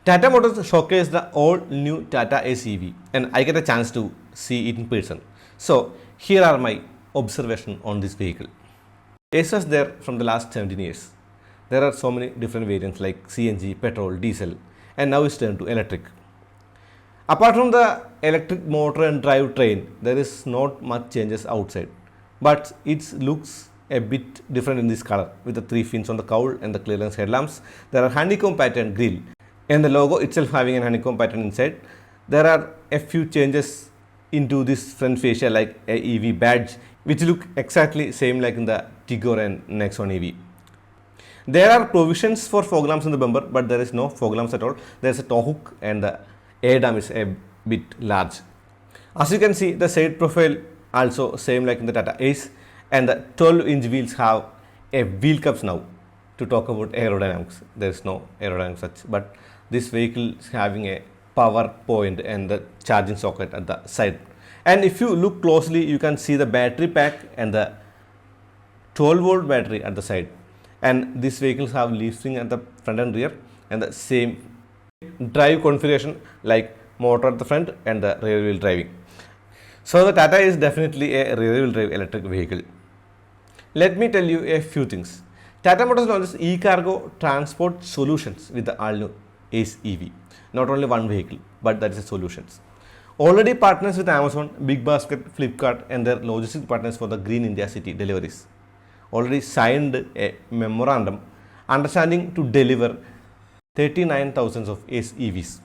Tata Motors showcased the all-new Tata Ace EV and I get a chance to see it in person. So here are my observations on this vehicle. Ace was there from the last 17 years. There are so many different variants like CNG, petrol, diesel, and now it's turned to electric. Apart from the electric motor and drivetrain, there is not much changes outside, but it looks a bit different in this color with the 3 fins on the cowl and the clearance headlamps. There are honeycomb pattern grille and the logo itself having an honeycomb pattern inside. There are a few changes into this front fascia like a EV badge which look exactly same like in the Tigor and Nexon EV. There are provisions for fog lamps in the bumper, but there is no fog lamps at all. There is a tow hook and the air dam is a bit large. As you can see, the side profile also same like in the Tata Ace, and the 12-inch wheels have a wheel cups now. To talk about aerodynamics, there is no aerodynamics such, but this vehicle is having a power point and the charging socket at the side. And if you look closely, you can see the battery pack and the 12-volt battery at the side. And these vehicles have leaf spring at the front and rear and the same drive configuration like motor at the front and the rear wheel driving. So the Tata is definitely a rear wheel drive electric vehicle. Let me tell you a few things. Tata Motors launches e-cargo transport solutions with the all-new Ace EV. Not only one vehicle, but that is a solutions. Already partners with Amazon, Big Basket, Flipkart and their logistic partners for the Green India City deliveries. Already signed a memorandum understanding to deliver 39,000 of Ace EVs.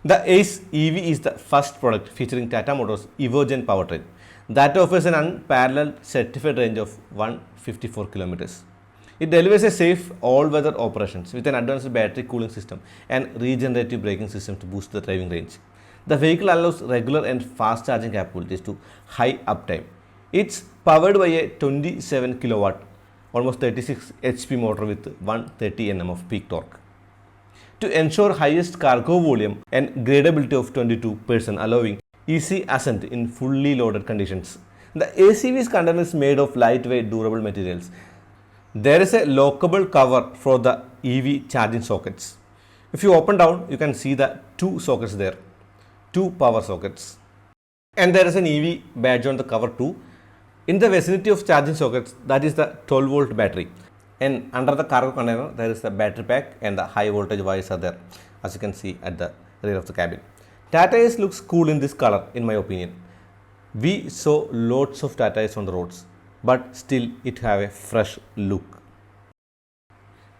The Ace EV is the first product featuring Tata Motors Evogen powertrain that offers an unparalleled certified range of 154 kilometers. It delivers a safe all-weather operations with an advanced battery cooling system and regenerative braking system to boost the driving range. The vehicle allows regular and fast charging capabilities to high uptime. It's powered by a 27 kilowatt, almost 36 HP motor with 130 Nm of peak torque. To ensure highest cargo volume and gradability of 22%, allowing easy ascent in fully loaded conditions. The ACV's content is made of lightweight durable materials. There is a lockable cover for the EV charging sockets. If you open down, you can see the 2 sockets there, 2 power sockets. And there is an EV badge on the cover too. In the vicinity of charging sockets, that is the 12-volt battery. And under the cargo container, there is the battery pack and the high voltage wires are there, as you can see at the rear of the cabin. Tata Ace looks cool in this color, in my opinion. We saw lots of Tata Ace on the roads, but still it have a fresh look.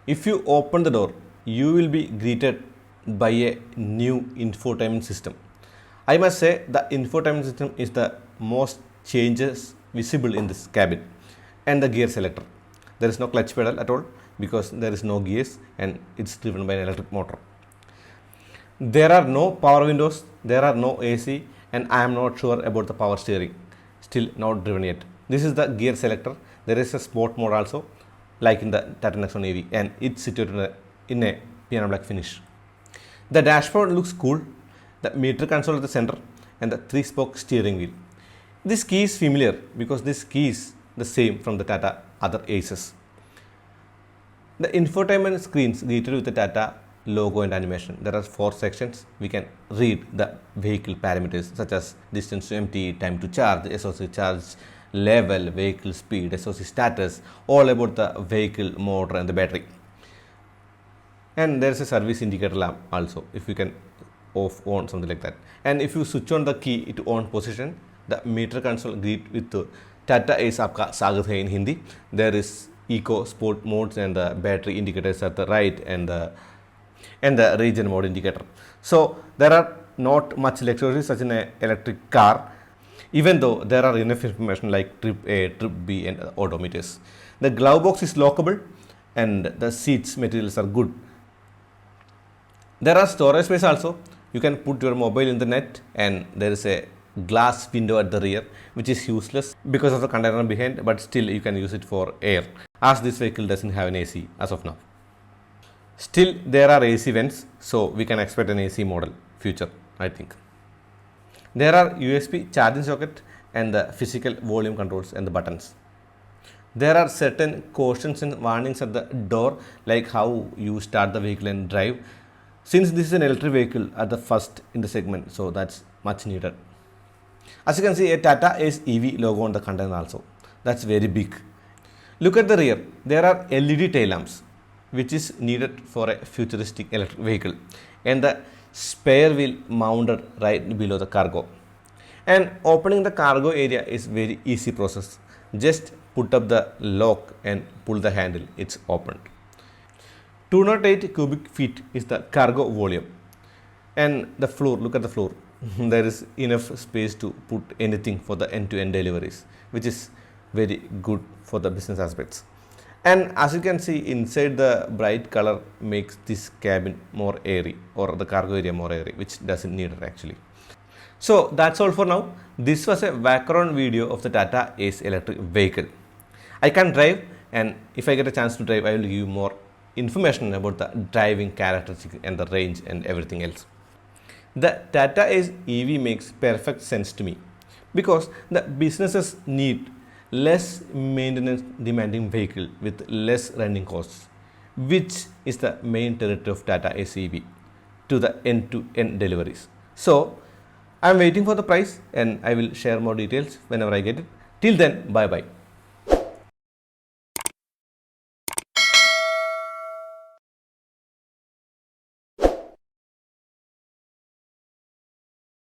If you open the door, you will be greeted by a new infotainment system. I must say the infotainment system is the most changes visible in this cabin, and the gear selector. There is no clutch pedal at all because there is no gears and it's driven by an electric motor. There are no power windows, there are no AC, and I am not sure about the power steering. Still not driven yet. This is the gear selector. There is a sport mode also, like in the Tata Nexon EV, and it's situated in a piano black finish. The dashboard looks cool, the meter console at the center, and the 3-spoke steering wheel. This key is familiar because this key is the same from the Tata other Aces. The infotainment screens greeted with the Tata logo and animation. There are 4 sections. We can read the vehicle parameters such as distance to empty, time to charge, SOC charge level, vehicle speed, SOC status, all about the vehicle, motor and the battery. And there is a service indicator lamp also, if you can off, on, something like that. And if you switch on the key to on position, the meter console greet with the Tata Ace Aapka Swagat Hai in Hindi. There is eco sport modes and the battery indicators at the right and the region mode indicator. So there are not much luxuries such in an electric car, even though there are enough information like trip A, trip B and odometers. The glove box is lockable and the seats materials are good. There are storage space also. You can put your mobile in the net, and there is a glass window at the rear which is useless because of the container behind, but still you can use it for air as this vehicle doesn't have an AC as of now. Still there are AC vents, so we can expect an AC model future, I think. There are USB charging socket and the physical volume controls and the buttons. There are certain cautions and warnings at the door, like how you start the vehicle and drive. Since this is an electric vehicle at the first in the segment, so that's much needed. As you can see, a Tata Ace EV logo on the container also. That's very big. Look at the rear. There are LED tail lamps, which is needed for a futuristic electric vehicle, and the spare wheel mounted right below the cargo. And opening the cargo area is very easy process. Just put up the lock and pull the handle. It's opened. 208 cubic feet is the cargo volume. And the floor, look at the floor. There is enough space to put anything for the end-to-end deliveries, which is very good for the business aspects. And as you can see, inside the bright color makes this cabin more airy, or the cargo area more airy, which doesn't need it actually. So that's all for now. This was a background video of the Tata Ace electric vehicle. I can drive, and if I get a chance to drive, I will give you more information about the driving characteristics and the range and everything else. The Tata Ace EV makes perfect sense to me because the businesses need less maintenance demanding vehicle with less running costs, which is the main territory of Tata Ace EV to the end-to-end deliveries. So I am waiting for the price and I will share more details whenever I get it. Till then, bye bye.